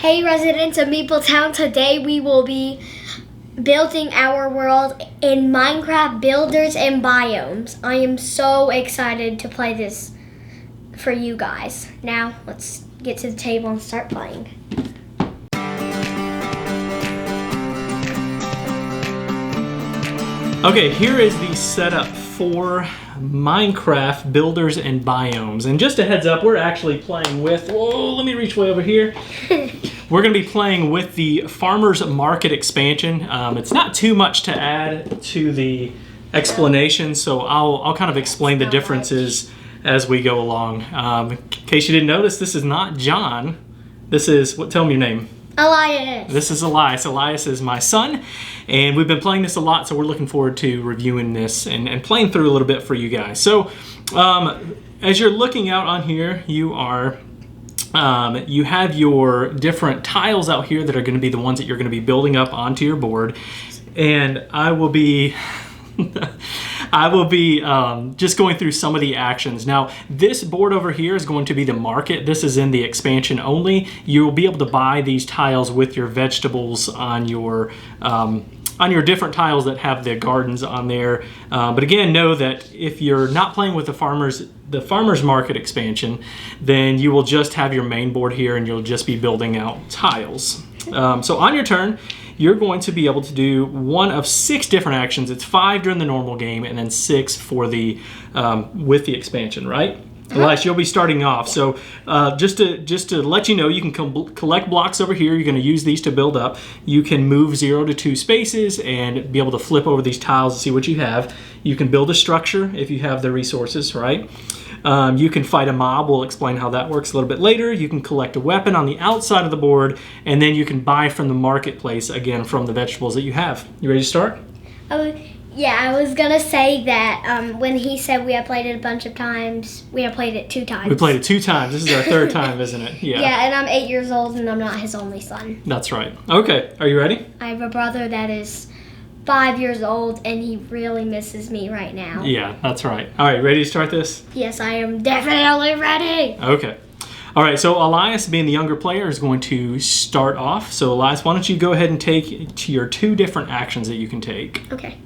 Hey residents of Meepletown, today we will be building our world in Minecraft Builders and Biomes. I am so excited to play this for you guys. Now let's get to the table and start playing. Okay, here is the setup for Minecraft Builders and Biomes. And just a heads up, we're actually playing with, whoa, let me reach way over here. We're going to be playing with the Farmer's Market expansion. It's not too much to add to the explanation, so I'll kind of explain the differences as we go along. In case you didn't notice, this is not John. This is, tell me your name. Elias. This is Elias. Elias is my son, and we've been playing this a lot, so we're looking forward to reviewing this and playing through a little bit for you guys. So, as you're looking out on here, you have your different tiles out here that are going to be the ones that you're going to be building up onto your board, and I will be just going through some of the actions. Now, this board over here is going to be the market. This is in the expansion only. You'll be able to buy these tiles with your vegetables on your different tiles that have the gardens on there. But again, know that if you're not playing with the farmer's market expansion, then you will just have your main board here and you'll just be building out tiles. So on your turn, you're going to be able to do one of 6 different actions. It's 5 during the normal game and then 6 for the with the expansion, right? Elias, you'll be starting off. So just to let you know, you can collect blocks over here. You're going to use these to build up. You can move 0 to 2 spaces and be able to flip over these tiles and see what you have. You can build a structure if you have the resources, right? You can fight a mob. We'll explain how that works a little bit later. You can collect a weapon on the outside of the board, and then you can buy from the marketplace, again, from the vegetables that you have. You ready to start? Yeah, I was going to say that when he said we had played it a bunch of times, we had played it 2 times. We played it 2 times. This is our 3rd time, isn't it? Yeah. Yeah, and I'm 8 years old, and I'm not his only son. That's right. Okay, are you ready? I have a brother that is 5 years old, and he really misses me right now. Yeah, that's right. All right, ready to start this? Yes, I am definitely ready. Okay. All right, so Elias, being the younger player, is going to start off. So Elias, why don't you go ahead and take to your 2 different actions that you can take. Okay.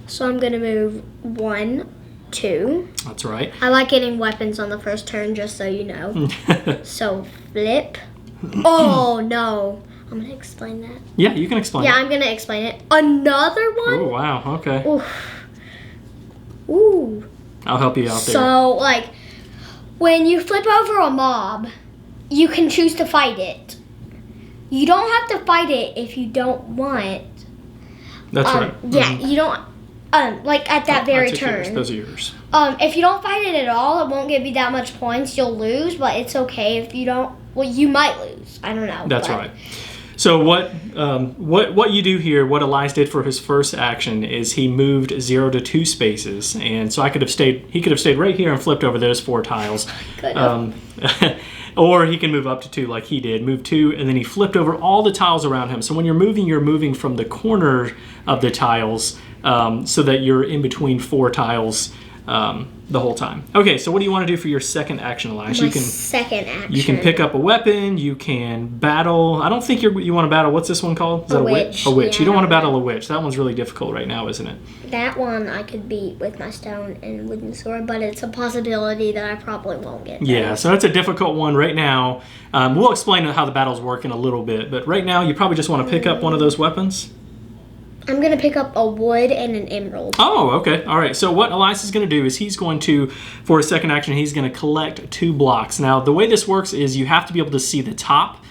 So I'm going to move 1, 2. That's right. I like getting weapons on the first turn, just so you know. So flip. Oh, no. I'm going to explain that. Yeah, you can explain Yeah, I'm going to explain it. Another one? Oh, wow. Okay. Ooh. I'll help you out there. So, like, when you flip over a mob, you can choose to fight it. You don't have to fight it if you don't want. That's right. Yeah, you don't, like, at that very turn. Yours. Those are yours. If you don't fight it at all, it won't give you that much points. You'll lose, but it's okay if you don't. Well, you might lose. I don't know. That's right. So what you do here, what Elias did for his first action is he moved 0 to 2 spaces, and so he could have stayed right here and flipped over those 4 tiles. Or he can move up to 2 like he did, move 2, and then he flipped over all the tiles around him. So when you're moving from the corner of the tiles so that you're in between 4 tiles the whole time. Okay, so what do you want to do for your second action, Elias? Second action. You can pick up a weapon. You can battle. I don't think you want to battle. What's this one called? Is that a witch? A witch. Yeah, you don't want to battle a witch. That one's really difficult right now, isn't it? That one I could beat with my stone and wooden sword, but it's a possibility that I probably won't get. Yeah, so that's a difficult one right now. We'll explain how the battles work in a little bit, but right now you probably just want to pick up one of those weapons. I'm going to pick up a wood and an emerald. Oh, okay. All right. So what Elias is going to do is he's going to, for his second action, he's going to collect 2 blocks. Now, the way this works is you have to be able to see the top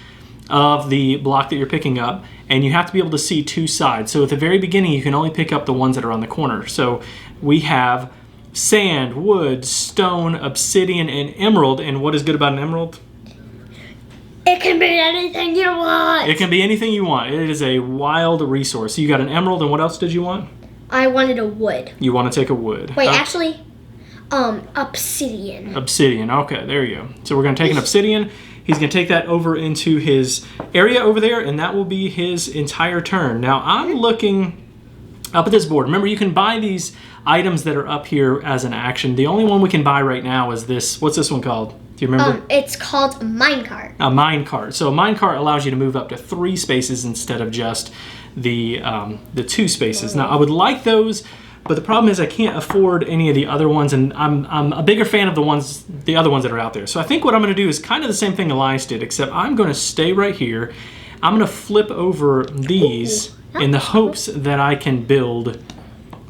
of the block that you're picking up, and you have to be able to see 2 sides. So at the very beginning, you can only pick up the ones that are on the corner. So we have sand, wood, stone, obsidian, and emerald. And what is good about an emerald? It can be anything you want. It can be anything you want. It is a wild resource. So you got an emerald, and what else did you want? I wanted a wood. You want to take a wood. Wait, actually, obsidian. Obsidian. Okay, there you go. So we're going to take an obsidian. He's going to take that over into his area over there, and that will be his entire turn. Now, I'm looking up at this board. Remember, you can buy these items that are up here as an action. The only one we can buy right now is this. What's this one called? Do you remember? It's called a minecart. A minecart. So a minecart allows you to move up to 3 spaces instead of just the 2 spaces. Now I would like those, but the problem is I can't afford any of the other ones, and I'm a bigger fan of the other ones that are out there. So I think what I'm going to do is kind of the same thing Elias did, except I'm going to stay right here. I'm going to flip over these in the hopes that I can build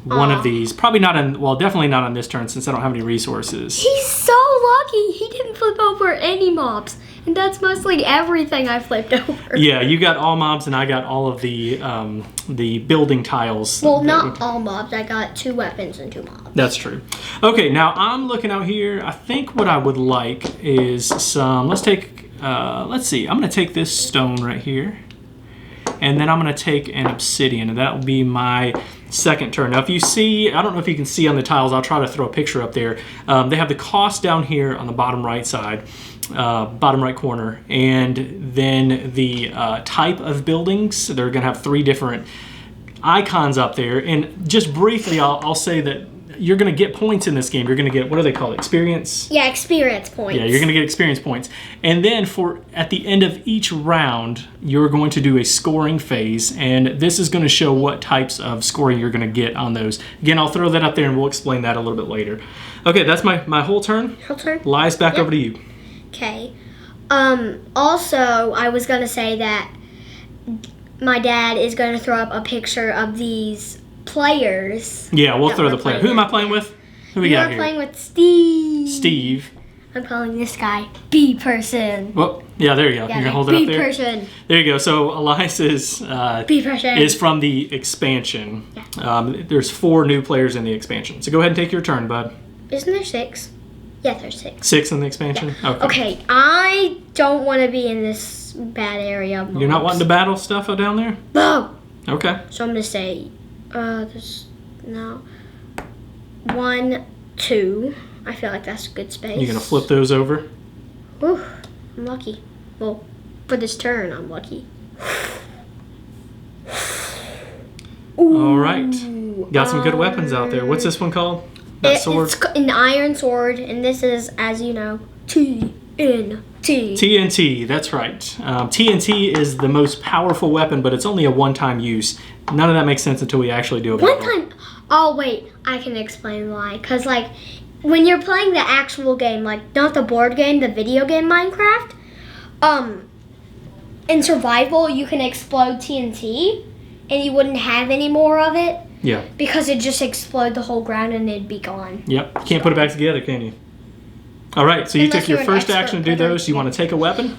one of these. Probably not on, well, definitely not on this turn since I don't have any resources. He's so lucky. He didn't flip over any mobs. And that's mostly everything I flipped over. Yeah, you got all mobs and I got all of the building tiles. Well, not all mobs. I got 2 weapons and 2 mobs. That's true. Okay, now I'm looking out here. I think what I would like is some, let's see, I'm going to take this stone right here. And then I'm going to take an obsidian, and that will be my second turn. Now, if you see, I don't know if you can see on the tiles, I'll try to throw a picture up there. They have the cost down here on the bottom right side, bottom right corner, and then the type of buildings. They're going to have 3 different icons up there. And just briefly, I'll say that you're going to get points in this game. You're going to get, what do they call it? Experience? Yeah, experience points. Yeah, you're going to get experience points. And then at the end of each round, you're going to do a scoring phase. And this is going to show what types of scoring you're going to get on those. Again, I'll throw that up there and we'll explain that a little bit later. Okay, that's my whole turn. Whole turn? Elias, back over to you. Okay. Also, I was going to say that my dad is going to throw up a picture of these players. Yeah, we'll throw the player. Who am I playing with? Who we got here? You're playing with Steve. Steve. I'm calling this guy B person. Well, yeah, there you go. Yeah, You're gonna hold it up there. B person. There you go. So Elias B person is from the expansion. Yeah. There's 4 new players in the expansion. So go ahead and take your turn, bud. Isn't there 6? Yeah, there's 6. 6 in the expansion. Yeah. Okay. I don't want to be in this bad area. You're not wanting to battle stuff down there? No. Okay. So I'm gonna say, no, 1, 2. I feel like that's a good space. You're gonna flip those over? Whew, I'm lucky. Well, for this turn, I'm lucky. All right. Got some good weapons out there. What's this one called? That sword? It's an iron sword, and this is, as you know, TNT. TNT, that's right. TNT is the most powerful weapon, but it's only a one-time use. None of that makes sense until we actually do it. One time. Oh wait, I can explain why. Cause like, when you're playing the actual game, like not the board game, the video game Minecraft, in survival you can explode TNT, and you wouldn't have any more of it. Yeah. Because it'd just explode the whole ground and it'd be gone. Yep. You can't put it back together, can you? All right. So you took your first action to do those. You want to take a weapon?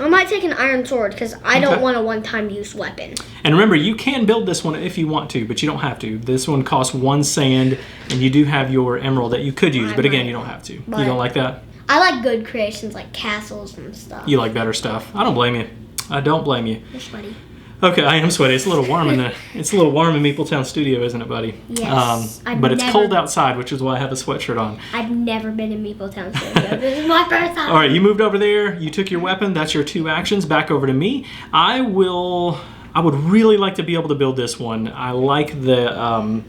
I might take an iron sword because I don't want a one-time use weapon. And remember, you can build this one if you want to, but you don't have to. This one costs 1 sand, and you do have your emerald that you could use, but again, you don't have to. You don't like that? I like good creations like castles and stuff. You like better stuff. I don't blame you. I don't blame you. You're sweaty. Okay, I am sweaty. It's a little warm in Mapletown studio, isn't it, buddy? Yes. But it's cold outside, which is why I have a sweatshirt on. I've never been in Mapletown studio. This is my first time. All right, you moved over there. You took your weapon. That's your 2 actions. Back over to me. I would really like to be able to build this one. I like the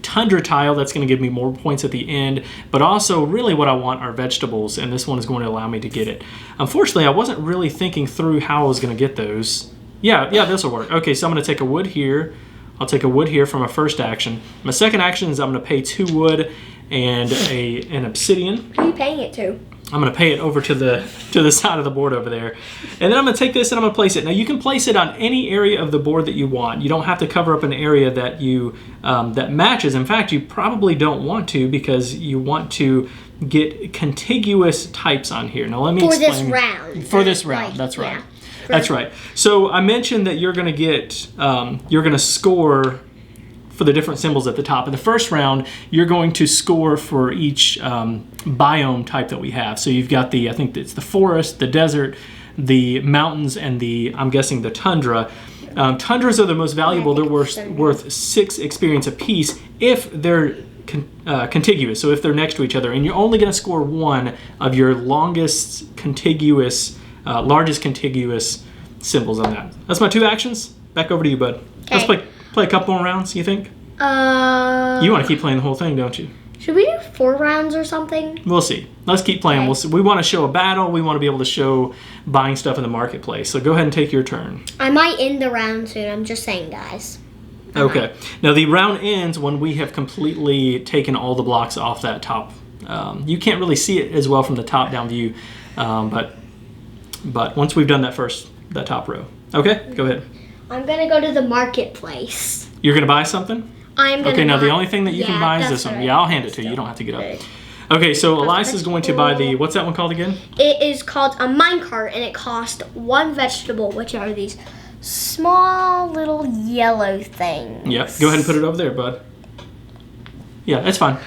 tundra tile. That's going to give me more points at the end, but also really what I want are vegetables, and this one is going to allow me to get it. Unfortunately, I wasn't really thinking through how I was going to get those. Yeah, this will work. Okay, so I'm going to take a wood here. I'll take a wood here for my first action. My second action is I'm going to pay 2 wood and an obsidian. Who are you paying it to? I'm going to pay it over to the side of the board over there. And then I'm going to take this and I'm going to place it. Now you can place it on any area of the board that you want. You don't have to cover up an area that you that matches. In fact, you probably don't want to because you want to get contiguous types on here. Now let me explain. For this round. For this round, that's right. Yeah. That's right. So I mentioned that you're going to get, you're going to score for the different symbols at the top. In the first round, you're going to score for each biome type that we have. So you've got I think it's the forest, the desert, the mountains, and I'm guessing the tundra. Tundras are the most valuable. They're worth 6 experience apiece if they're contiguous. So if they're next to each other, and you're only going to score 1 of your largest contiguous symbols on that. That's my 2 actions. Back over to you, bud. Okay. Let's play a couple more rounds, you think? You want to keep playing the whole thing, don't you? Should we do 4 rounds or something? We'll see. Let's keep playing. Okay. We'll see. We want to show a battle. We want to be able to show buying stuff in the marketplace. So go ahead and take your turn. I might end the round soon. I'm just saying, guys. Okay. Now the round ends when we have completely taken all the blocks off that top. You can't really see it as well from the top-down view, but once we've done that top row. Okay, go ahead. I'm going to go to the marketplace. You're going to buy something? I'm going to Okay, now buy... the only thing that you can buy is this one. Yeah, I'll hand it to you. You don't have to get up. Okay, so Elias is going to buy the, what's that one called again? It is called a minecart, and it costs 1 vegetable, which are these small little yellow things. Yep, go ahead and put it over there, bud. Yeah, it's fine.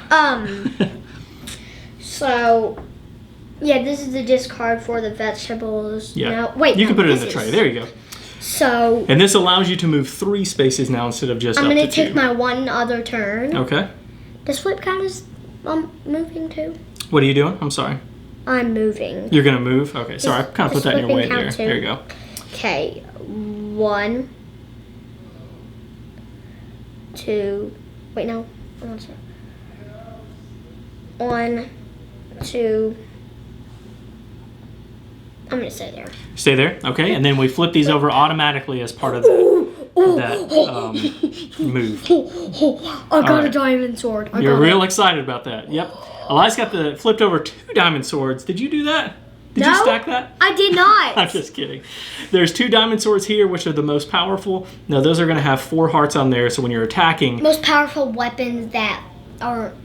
So, yeah, this is the discard for the vegetables. Yeah. No, wait. You can put it in this the tray. is- There you go. So, And this allows you to move 3 spaces now instead of just I'm up going to to take 2. my one other turn. Okay. Does flip count as moving too? What are you doing? I'm sorry. I'm moving. You're going to move? Okay, sorry. I kind of put Does that in your way flipping there. count too? There you go. Okay, 1, 2, wait, no. 1, 2. I'm going to stay there. Stay there. Okay, and then we flip these over automatically as part of that move. I got a right. diamond sword. You're real excited about that. Yep. Elias got the flipped over 2 diamond swords. Did you do that? Did you stack that? I did not. I'm just kidding. There's 2 diamond swords here, which are the most powerful. Now, those are going to have 4 hearts on there, so when you're attacking... Most powerful weapons that aren't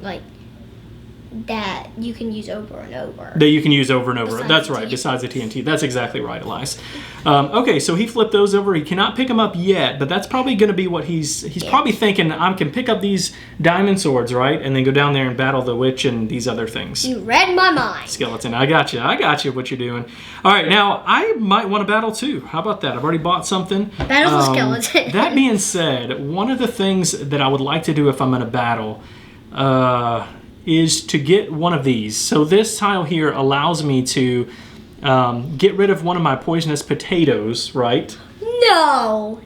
like that you can use over and over. That you can use over and over. Besides That's the right, TNT. besides the TNT. That's exactly right, Elias. Okay, so he flipped those over. He cannot pick them up yet, but that's probably going to be what he's probably thinking, I can pick up these diamond swords, right? And then go down there and battle the witch and these other things. You read my mind. Skeleton, I got you what you're doing. All right, now I might want to battle too. How about that? I've already bought something. Battle the skeleton. That being said, one of the things that I would like to do if I'm in a battle is to get one of these. So this tile here allows me to get rid of one of my poisonous potatoes, right? No.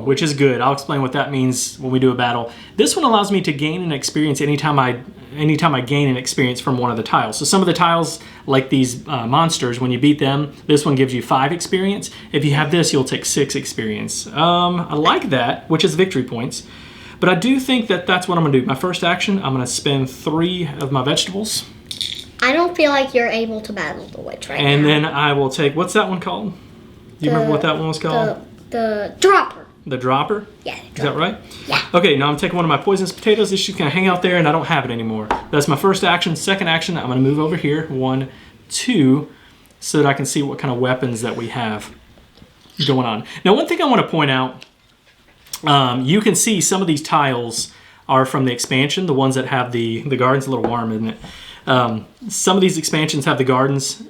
Which is good. I'll explain what that means when we do a battle. This one allows me to gain an experience anytime I gain an experience from one of the tiles. So some of the tiles, like these monsters, when you beat them, this one gives you 5 experience. If you have this, you'll take 6 experience. I like that, which is victory points. But I do think that that's what I'm going to do. My first action, I'm going to spend 3 of my vegetables. I don't feel like you're able to battle the witch right now. And then I will take, what's that one called? Do you remember what that one was called? The dropper. The dropper? Yeah. Is that right? Yeah. Okay, now I'm taking one of my poisonous potatoes. It's just going to hang out there and I don't have it anymore. That's my first action. Second action, I'm going to move over here. 1, 2, so that I can see what kind of weapons that we have going on. Now, one thing I want to point out, you can see some of these tiles are from the expansion, the ones that have the gardens. A little warm, isn't it? Some of these expansions have the gardens.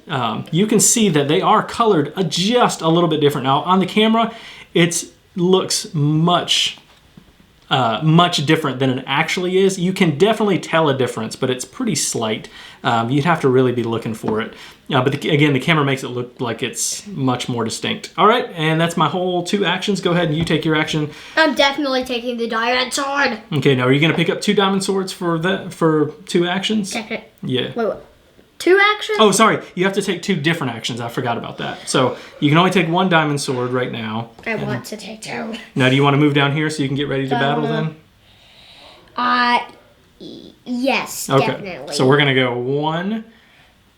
You can see that they are colored just a little bit different. Now, on the camera, it looks much different than it actually is. You can definitely tell a difference, but it's pretty slight. You'd have to really be looking for it. But again, the camera makes it look like it's much more distinct. All right, and that's my whole 2 actions. Go ahead and you take your action. I'm definitely taking the diamond sword. Okay, now are you going to pick up 2 diamond swords for 2 actions? Second. Yeah. Wait. 2 actions? Oh, sorry. You have to take 2 different actions. I forgot about that. So you can only take 1 diamond sword right now. I want to take 2. Now, do you want to move down here so you can get ready to battle then? Yes, Okay. definitely. So we're going to go 1,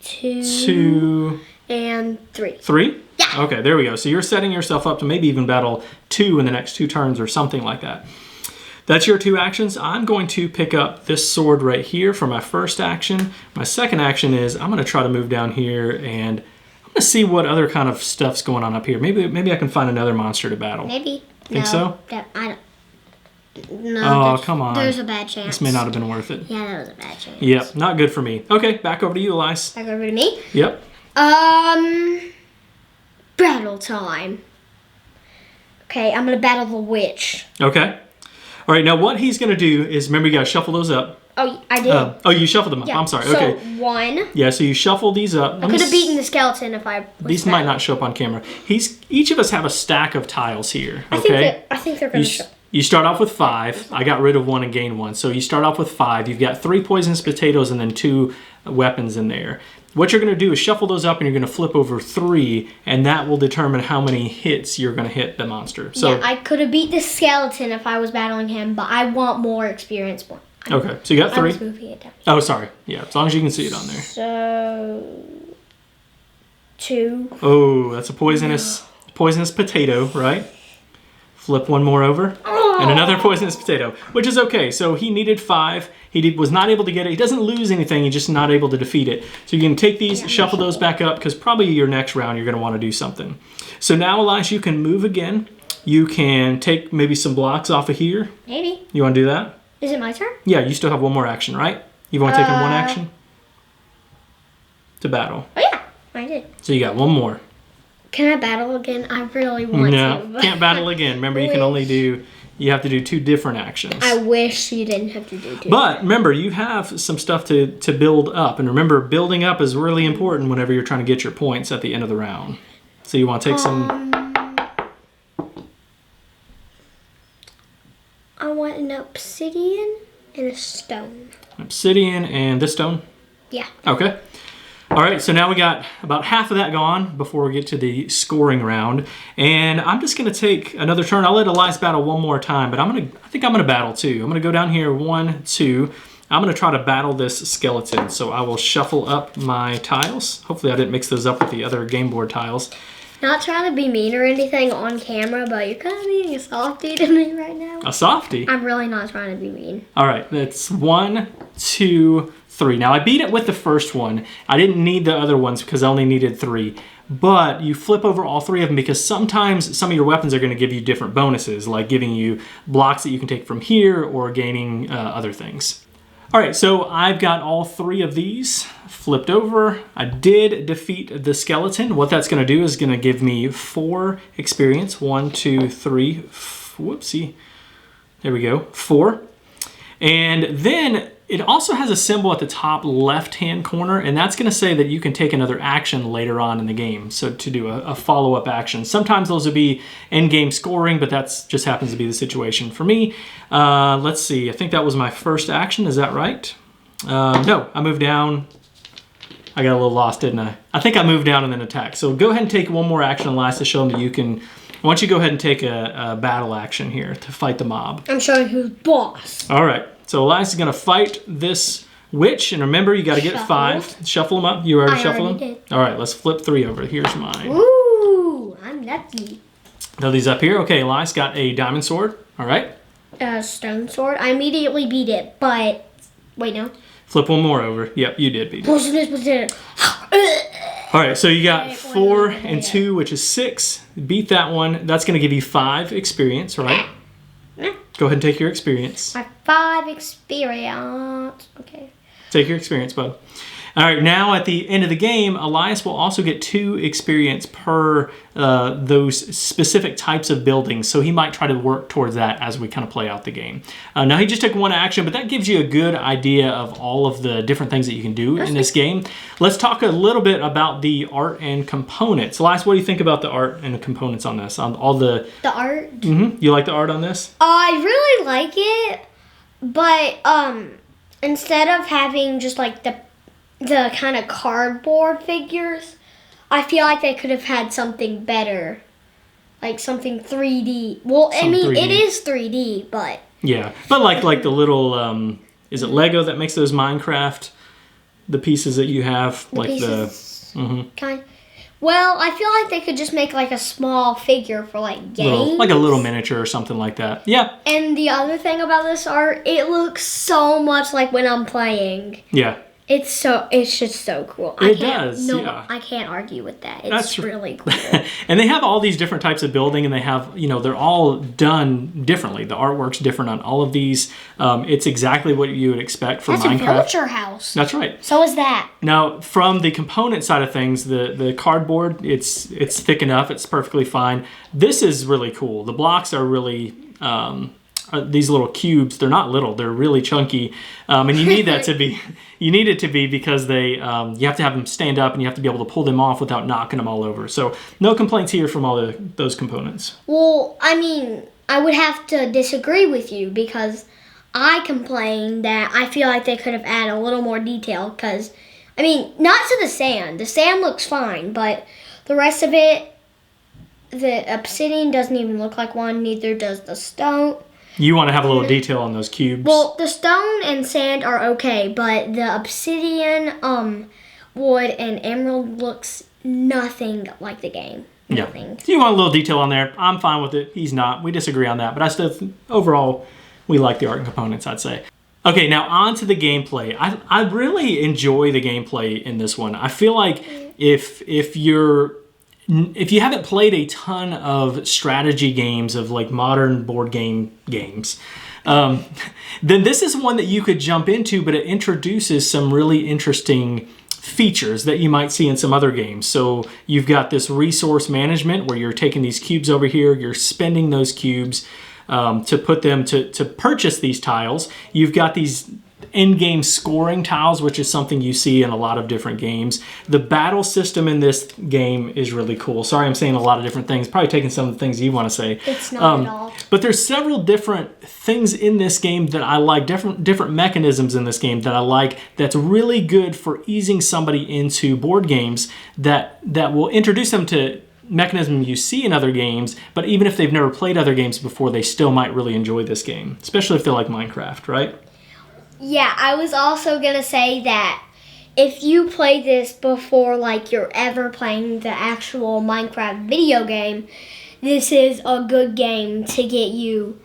2, and 3. 3? Yeah. Okay, there we go. So you're setting yourself up to maybe even battle 2 in the next 2 turns or something like that. That's your 2 actions. I'm going to pick up this sword right here for my first action. My second action is I'm going to try to move down here and I'm going to see what other kind of stuff's going on up here. Maybe I can find another monster to battle. Maybe. Think so? I don't. No. Oh, come on. There's a bad chance. This may not have been worth it. Yeah, that was a bad chance. Yep, not good for me. Okay, back over to you, Elias. Back over to me. Yep. Battle time. Okay, I'm gonna battle the witch. Okay. All right, now what he's going to do is, remember, you got to shuffle those up. Oh, I did. Oh, you shuffled them up. Yeah. I'm sorry. So, Okay. 1. Yeah, so you shuffle these up. I could have beaten the skeleton if I. These might not show up on camera. Each of us have a stack of tiles here. Okay. I think they're gonna show. You start off with 5. I got rid of 1 and gained 1. So you start off with 5. You've got 3 poisonous potatoes and then 2 weapons in there. What you're going to do is shuffle those up and you're going to flip over 3, and that will determine how many hits you're going to hit the monster. So yeah, I could have beat the skeleton if I was battling him, but I want more experience points. Okay, so you got 3. I was moving it down. Oh, sorry. Yeah, as long as you can see it on there. So 2. Oh, that's a poisonous potato, right? Flip 1 more over. And another poisonous potato, which is okay. So he needed 5. He was not able to get it. He doesn't lose anything. He's just not able to defeat it. So you can take these, shuffle those back up, because probably your next round you're going to want to do something. So now, Elias, you can move again. You can take maybe some blocks off of here. Maybe. You want to do that? Is it my turn? Yeah, you still have 1 more action, right? You've only taken 1 action to battle. Oh, yeah, I did. So you got 1 more. Can I battle again? I really want to. No, can't battle again. Remember, you can only do... You have to do 2 different actions. I wish you didn't have to do 2. But remember, you have some stuff to build up. And remember, building up is really important whenever you're trying to get your points at the end of the round. So you want to take some... I want an obsidian and a stone. Obsidian and this stone? Yeah. Okay. All right, so now we got about half of that gone before we get to the scoring round. And I'm just going to take another turn. I'll let Elias battle 1 more time, but I think I'm going to battle 2. I'm going to go down here, 1, 2. I'm going to try to battle this skeleton. So I will shuffle up my tiles. Hopefully I didn't mix those up with the other game board tiles. Not trying to be mean or anything on camera, but you're kind of being a softie to me right now. A softie? I'm really not trying to be mean. All right, that's 1, 2, 3. Now, I beat it with the first one. I didn't need the other ones because I only needed 3. But you flip over all 3 of them because sometimes some of your weapons are going to give you different bonuses, like giving you blocks that you can take from here or gaining other things. All right, so I've got all 3 of these flipped over. I did defeat the skeleton. What that's going to do is going to give me 4 experience. 1, 2, 3. Whoopsie. There we go. 4. And then it also has a symbol at the top left-hand corner, and that's going to say that you can take another action later on in the game, so to do a follow-up action. Sometimes those will be end-game scoring, but that just happens to be the situation for me. Let's see. I think that was my first action. Is that right? No, I moved down. I got a little lost, didn't I? I think I moved down and then attacked. So go ahead and take 1 more action, Elias, to show them that you can... Why don't you go ahead and take a battle action here to fight the mob? I'm showing who's boss. All right. So Elias is going to fight this witch. And remember, you got to get 5. Shuffle them up. You already shuffled them? Did. All right. Let's flip 3 over. Here's mine. Ooh, I'm lucky. Throw these up here. Okay, Elias got a diamond sword. All right. Stone sword. I immediately beat it, but... Wait, no. Flip 1 more over. Yep, you did beat it. Poisonous. All right, so you got 4 and 2, which is 6. Beat that one. That's going to give you 5 experience, right? Go ahead and take your experience. My 5 experience. Okay. Take your experience, bud. All right, now at the end of the game, Elias will also get 2 experience per those specific types of buildings. So he might try to work towards that as we kind of play out the game. Now he just took 1 action, but that gives you a good idea of all of the different things that you can do in this game. Let's talk a little bit about the art and components. Elias, what do you think about the art and the components on this? On all the art? Mm-hmm. You like the art on this? I really like it, but instead of having just like the kind of cardboard figures, I feel like they could have had something better. Like something 3D. Well, I mean, 3D. It is 3D, but... Yeah, but like the little, is it Lego that makes those Minecraft, the pieces that you have? Kind. Well, I feel like they could just make like a small figure for like games. Like a little miniature or something like that. Yeah. And the other thing about this art, it looks so much like when I'm playing. Yeah. It's just so cool. Yeah. I can't argue with that. That's really cool. And they have all these different types of building, and they have, they're all done differently. The artwork's different on all of these. It's exactly what you would expect from Minecraft. That's a villager house. That's right. So is that. Now, from the component side of things, the cardboard, it's thick enough. It's perfectly fine. This is really cool. The blocks are really... these little cubes, they're not little, they're really chunky, and you need that to be, you need it to be because they, you have to have them stand up and you have to be able to pull them off without knocking them all over. So no complaints here from all those components. Well, I mean, I would have to disagree with you because I complain that I feel like they could have added a little more detail because, I mean, not to the sand. The sand looks fine, but the rest of it, the obsidian doesn't even look like one, neither does the stone. You want to have a little detail on those cubes? Well, the stone and sand are okay, but the obsidian, wood, and emerald looks nothing like the game. Nothing. Yeah. You want a little detail on there. I'm fine with it. He's not. We disagree on that. But I still, overall, we like the art and components, I'd say. Okay, now on to the gameplay. I really enjoy the gameplay in this one. I feel like if you haven't played a ton of strategy games of like modern board games, then this is one that you could jump into, but it introduces some really interesting features that you might see in some other games. So you've got this resource management where you're taking these cubes over here, you're spending those cubes to put them to purchase these tiles. You've got these in-game scoring tiles, which is something you see in a lot of different games. The battle system in this game is really cool. Sorry, I'm saying a lot of different things. Probably taking some of the things you want to say. It's not at all. But there's several different things in this game that I like, different mechanisms in this game that I like that's really good for easing somebody into board games that will introduce them to mechanism you see in other games, but even if they've never played other games before, they still might really enjoy this game, especially if they like Minecraft, right? Yeah, I was also going to say that if you play this before like you're ever playing the actual Minecraft video game, this is a good game to get you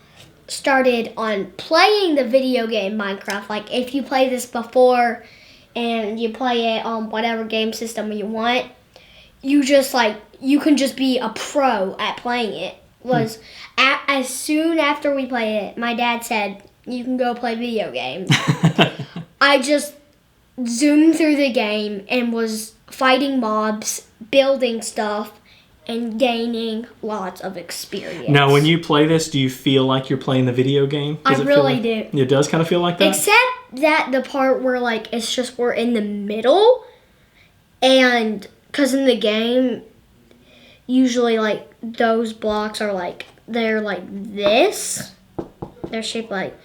started on playing the video game Minecraft. Like if you play this before and you play it on whatever game system you want, you can just be a pro at playing it. As soon after we played it, my dad said, you can go play video games. I just zoomed through the game and was fighting mobs, building stuff, and gaining lots of experience. Now, when you play this, do you feel like you're playing the video game? I really do. It does kind of feel like that? Except that the part where, like, it's just we're in the middle. And because in the game, usually, like, those blocks are, like, they're like this. They're shaped like...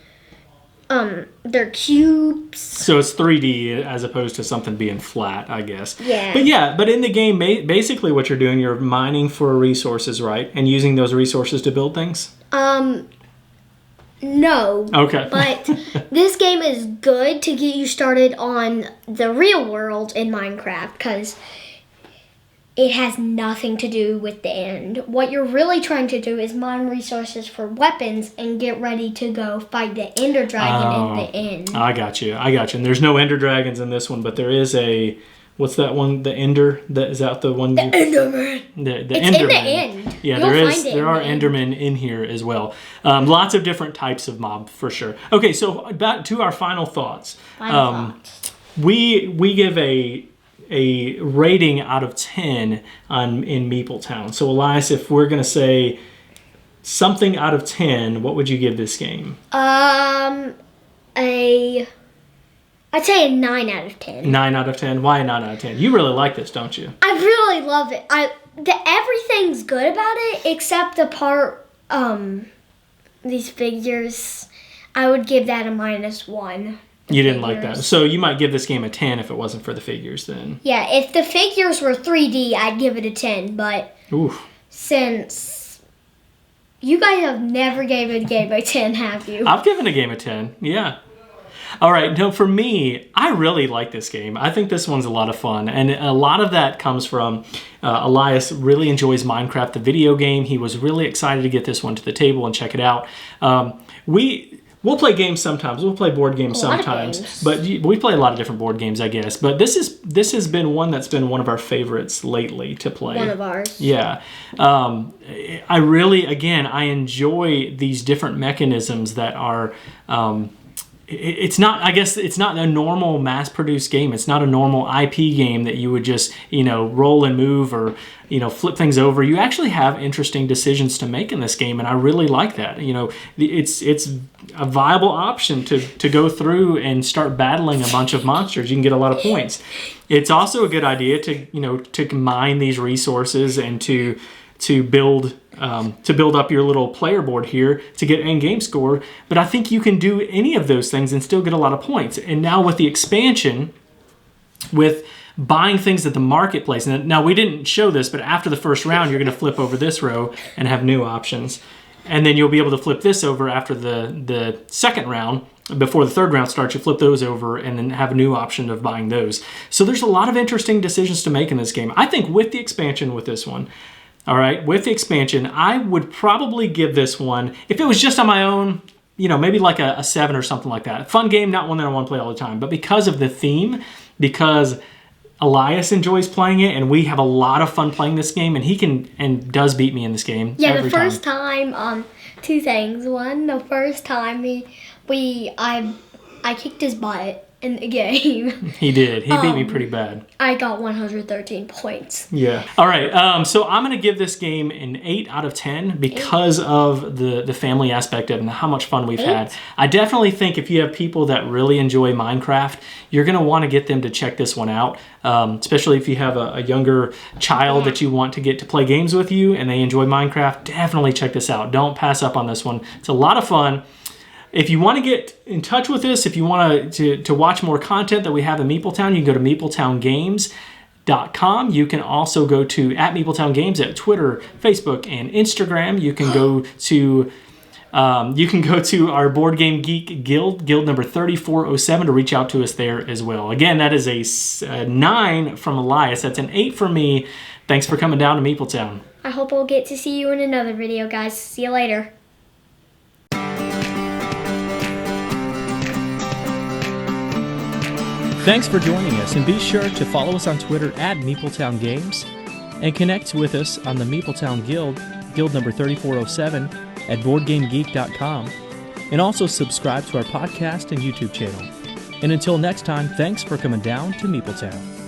they're cubes. So it's 3D as opposed to something being flat, I guess. Yeah. But in the game, basically what you're doing, you're mining for resources, right? And using those resources to build things? No. Okay. But this game is good to get you started on the real world in Minecraft because it has nothing to do with the end. What you're really trying to do is mine resources for weapons and get ready to go fight the Ender Dragon in the end. I got you. And there's no Ender Dragons in this one, but there is a... What's that one? The Ender? Is that the one? The Enderman. The it's Enderman. in the end. Yeah, there are Endermen in here as well. Lots of different types of mob for sure. Okay, so back to our final thoughts. We give a rating out of 10 in Meepletown. So Elias, if we're gonna say something out of 10, what would you give this game? I'd say a 9 out of 10. 9 out of 10? Why a 9 out of 10? You really like this, don't you? I really love it. Everything's good about it except the part, these figures. I would give that a -1. You didn't like that. So you might give this game a 10 if it wasn't for the figures then. Yeah, if the figures were 3D, I'd give it a 10. But since you guys have never gave a game a 10, have you? I've given a game a 10, yeah. All right, now for me, I really like this game. I think this one's a lot of fun. And a lot of that comes from Elias really enjoys Minecraft, the video game. He was really excited to get this one to the table and check it out. We'll play games sometimes. We'll play board games sometimes. But we play a lot of different board games, I guess. But this has been one that's been one of our favorites lately to play. One of ours. Yeah. I really, again, I enjoy these different mechanisms that are... it's not a normal mass-produced game. It's not a normal IP game that you would just, roll and move or, flip things over. You actually have interesting decisions to make in this game, and I really like that. It's a viable option to go through and start battling a bunch of monsters. You can get a lot of points. It's also a good idea to mine these resources and to to build up your little player board here to get end game score. But I think you can do any of those things and still get a lot of points. And now with the expansion, with buying things at the marketplace, and now we didn't show this, but after the first round, you're going to flip over this row and have new options. And then you'll be able to flip this over after the second round. Before the third round starts, you flip those over and then have a new option of buying those. So there's a lot of interesting decisions to make in this game. I think with the expansion with this one, all right, with the expansion, I would probably give this one, if it was just on my own, maybe like a 7 or something like that. Fun game, not one that I want to play all the time. But because of the theme, because Elias enjoys playing it, and we have a lot of fun playing this game, and he can and does beat me in this game. Yeah, the first time, two things. One, the first time I kicked his butt in the game. He did. He beat me pretty bad. I got 113 points. Yeah. All right. So I'm going to give this game an 8 out of 10 because of the family aspect of it and how much fun we've had. I definitely think if you have people that really enjoy Minecraft, you're going to want to get them to check this one out, especially if you have a younger child that you want to get to play games with you and they enjoy Minecraft. Definitely check this out. Don't pass up on this one. It's a lot of fun. If you want to get in touch with us, if you want to watch more content that we have in Meepletown, you can go to meepletowngames.com. You can also go to @meepletowngames at Twitter, Facebook, and Instagram. You can go to our Board Game Geek Guild number 3407 to reach out to us there as well. Again, that is a 9 from Elias. That's an 8 from me. Thanks for coming down to Meepletown. I hope we'll get to see you in another video, guys. See you later. Thanks for joining us, and be sure to follow us on Twitter @MeepletownGames and connect with us on the Meepletown Guild number 3407 at BoardGameGeek.com, and also subscribe to our podcast and YouTube channel. And until next time, thanks for coming down to Meepletown.